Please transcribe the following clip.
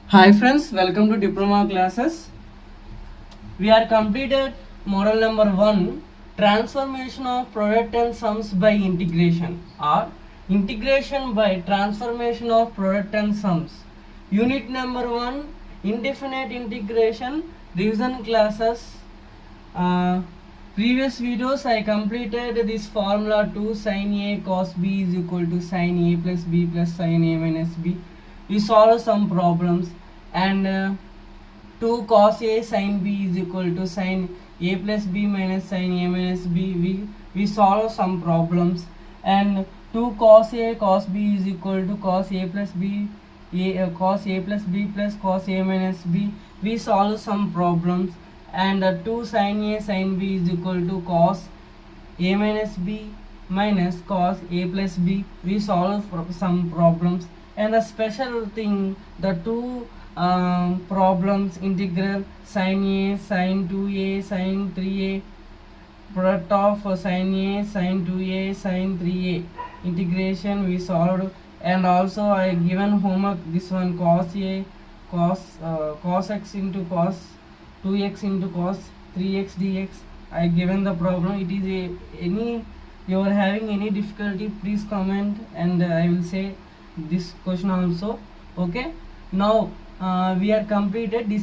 Hi friends, welcome to diploma classes. We are completed model number 1, transformation of product and sums by integration, or integration by transformation of product and sums. Unit number 1, indefinite integration, revision classes. Previous videos I completed this formula 2 sin A cos B is equal to sin A plus B plus sin A minus B. We solve some problems, and 2 cos A sin B is equal to sin A plus B minus sin A minus B. We solve some problems, and 2 cos A cos B is equal to cos A plus B cos A plus B plus cos A minus B. We solve some problems, and 2 sin A sin B is equal to cos A minus B minus cos A plus B. We solve some problems, and the special thing, the two problems, integral sin A sin 2A sin 3A, product of sin A sin 2A sin 3A, integration we solved. And also I given homework this one, cos A cos x into cos 2x into cos 3x dx. I given the problem. It is any you are having any difficulty, please comment, and I will say this question also. Okay, now we are completed this.